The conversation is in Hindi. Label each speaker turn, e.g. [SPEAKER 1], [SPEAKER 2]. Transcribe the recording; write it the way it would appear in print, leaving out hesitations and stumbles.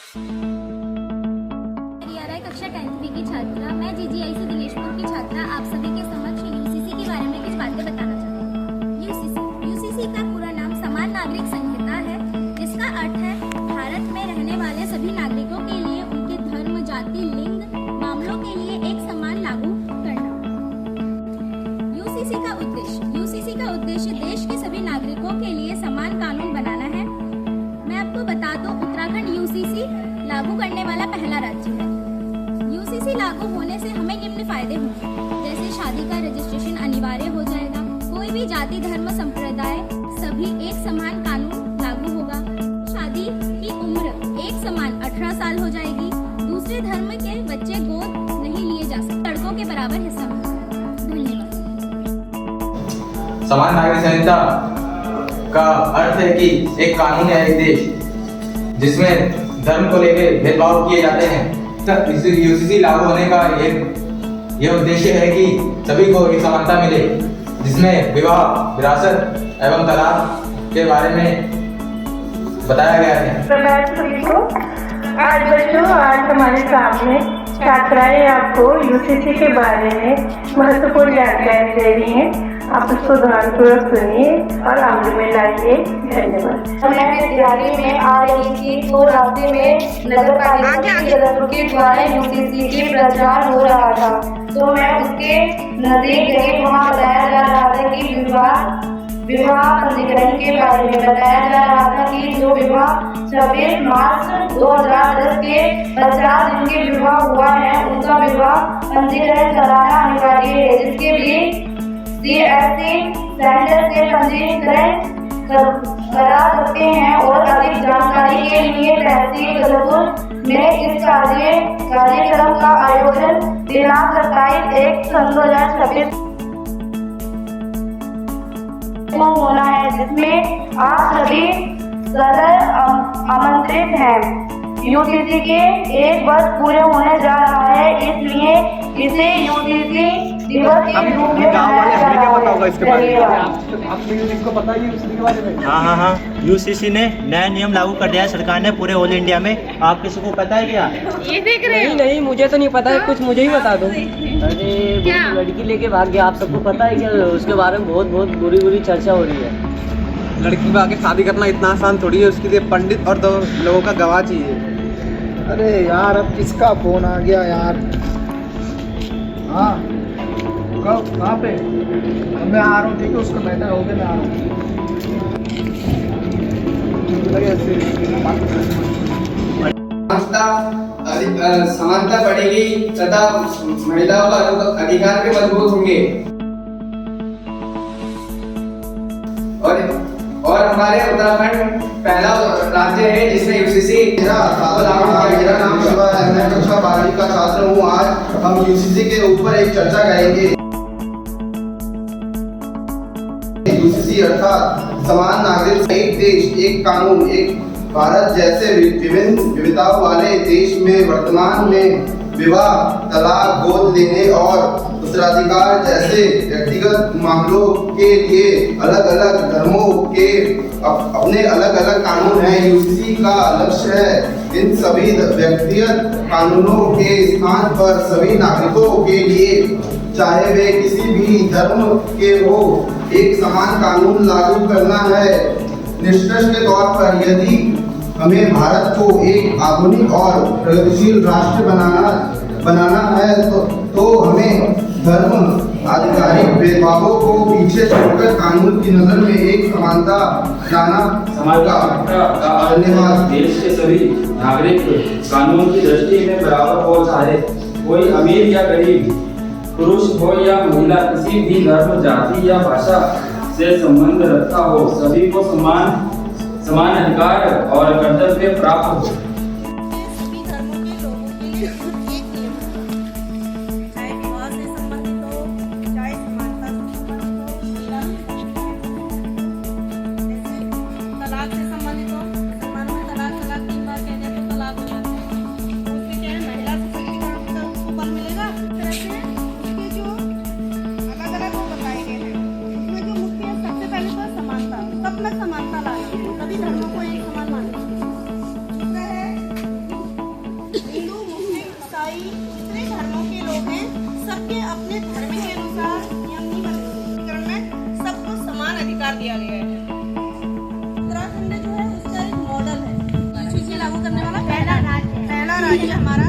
[SPEAKER 1] कक्षा 10वीं की छात्रा, मैं जीजीआई से दिनेशपुर की छात्रा आप सभी के समक्ष यूसीसी के बारे में कुछ बातें बताना चाहती हूँ। यूसीसी का पूरा नाम समान नागरिक संहिता है, जिसका अर्थ है भारत में रहने वाले सभी नागरिकों के लिए उनके धर्म, जाति, लिंग मामलों के लिए एक समान लागू करना। यूसीसी का उद्देश्य देश के सभी नागरिकों के लिए समान कानून बनाना है। मैं आपको बता दूं, उत्तराखंड यूसीसी लागू करने वाला पहला राज्य है। यूसीसी लागू होने से हमें निम्न फायदे होंगे, जैसे शादी का रजिस्ट्रेशन अनिवार्य हो जाएगा, कोई भी जाति, धर्म, संप्रदाय सभी एक समान कानून लागू होगा, शादी की उम्र एक समान 18 साल हो जाएगी, दूसरे धर्म के बच्चे गोद नहीं लिए जा सकते, लड़कों के बराबर हिस्सा मिलेगा। धन्यवाद।
[SPEAKER 2] समान नागरिक संहिता का अर्थ है कि एक कानून है एक देश जिसमें धर्म को लेकर भेदभाव किए जाते हैं। यूसीसी लागू होने का यह उद्देश्य है कि सभी को एक समानता मिले, जिसमें विवाह, विरासत एवं तलाक के बारे में बताया गया है।
[SPEAKER 3] सभी को आज बच्चों, आज हमारे सामने छात्राएं आपको यूसीसी के बारे में महत्वपूर्ण जानकारी दे रही हैं। आप उसको ध्यानपूर्वक सुनिए और अमल में लाइए। धन्यवाद।
[SPEAKER 4] मैं विद्यालय में आ रही थी तो रास्ते में नगर पालिका के सदस्यों के द्वारा यूसीसी के प्रचार हो रहा था, तो मैं उसके नजदीक गई। वहाँ बताया जा रहा था कि विवाह पंजीकरण के बारे में बताया जा रहा था कि जो विवाह 26 मार्च 2010 के 50 दिन के विवाह हुआ है, उनका विवाह पंजीकरण कराना अनिवार्य है, जिसके लिए CSC सेंटर से पंजीकरण करा सकते हैं। और अधिक जानकारी के लिए तहसील गदरपुर में इस कार्यक्रम का आयोजन दिनांक 27/1/2026 होना है, जिसमें आप सभी सदस्य आमंत्रित हैं। यूसीसी के 1 वर्ष पूरे होने जा रहा है, इसलिए इसे यूसीसी दिवस के रूप में मनाया जा रहा है।
[SPEAKER 5] हाँ, यूसीसी ने नया नियम लागू कर दिया है सरकार ने पूरे ऑल इंडिया में। आप किसी को पता है क्या?
[SPEAKER 6] ये देख रहे हैं?
[SPEAKER 7] नहीं, मुझे तो नहीं पता है, कुछ मुझे ही बता दो।
[SPEAKER 5] अरे वो लड़की लेके भाग गया, आप सबको पता है क्या? उसके बारे में बहुत बुरी चर्चा हो रही है।
[SPEAKER 7] लड़की को आके शादी करना इतना आसान थोड़ी है, उसके लिए पंडित और 2 लोगों का गवाह चाहिए।
[SPEAKER 8] अरे यार, अब किसका फोन आ गया यार? हाँ, कहाँ पे? मैं आ रहा हूँ, ठीक है, उसका मैटर हो गया, मैं आ रहा हूँ।
[SPEAKER 9] समानता बढ़ेगी तथा महिलाओं का अधिकार भी मजबूत होंगे। और हमारे उत्तराखंड पहला राज्य है जिसमें यूसीसी
[SPEAKER 8] मेरा नाम शिवा है, मैं कक्षा 12वीं का छात्र हूँ। आज हम यूसीसी के ऊपर एक चर्चा करेंगे। यूसीसी अर्थात समान नागरिक, एक देश एक कानून, एक भारत जैसे विभिन्न विविधताओं वाले देश में वर्तमान में विवाह, तलाक, गोद लेने और उत्तराधिकार जैसे व्यक्तिगत मामलों के लिए अलग अलग धर्मों के अपने अलग अलग कानून हैं। यूसीसी का लक्ष्य है इन सभी व्यक्तिगत कानूनों के स्थान पर सभी नागरिकों के लिए, चाहे वे किसी भी धर्म के हो, एक समान कानून लागू करना है। निष्कर्ष के तौर पर यदि हमें भारत को एक आधुनिक और प्रगतिशील राष्ट्र बनाना है तो हमें धर्म आधिकारिक भेदभावों को पीछे छोड़कर कानून की नजर में एक समानता लाना होगा। धन्यवाद।
[SPEAKER 10] देश के सभी नागरिक कानून की दृष्टि में बराबर हो, चाहे कोई अमीर या गरीब, पुरुष हो या महिला, किसी भी धर्म, जाति या भाषा से संबंध रखता हो, सभी को समान अधिकार और कर्तव्य प्राप्त हो।
[SPEAKER 6] सभी धर्मों के लोगों के लिए एक नियम है, चाहे विवाह से संबंधित हो, चाहे समानता से संबंधित हो, जैसे तलाक से संबंधित हो। मुसलमान में तलाक 3 बार कहते हैं तो तलाक हो जाता है। उसके क्या है, महिला सशक्तिकरण का उसको बल मिलेगा। इस तरह से उसके जो अलग अलग वो बताए गए हैं, उसमें जो मुख्य सबसे पहले तो समानता, कब तक समानता लाना, सभी धर्मों को एक समान मानना। दूसरा है अधिकार दिया गया है। उत्तराखंड जो है उसका एक मॉडल है, यूसीसी लागू करने वाला पहला राज्य हमारा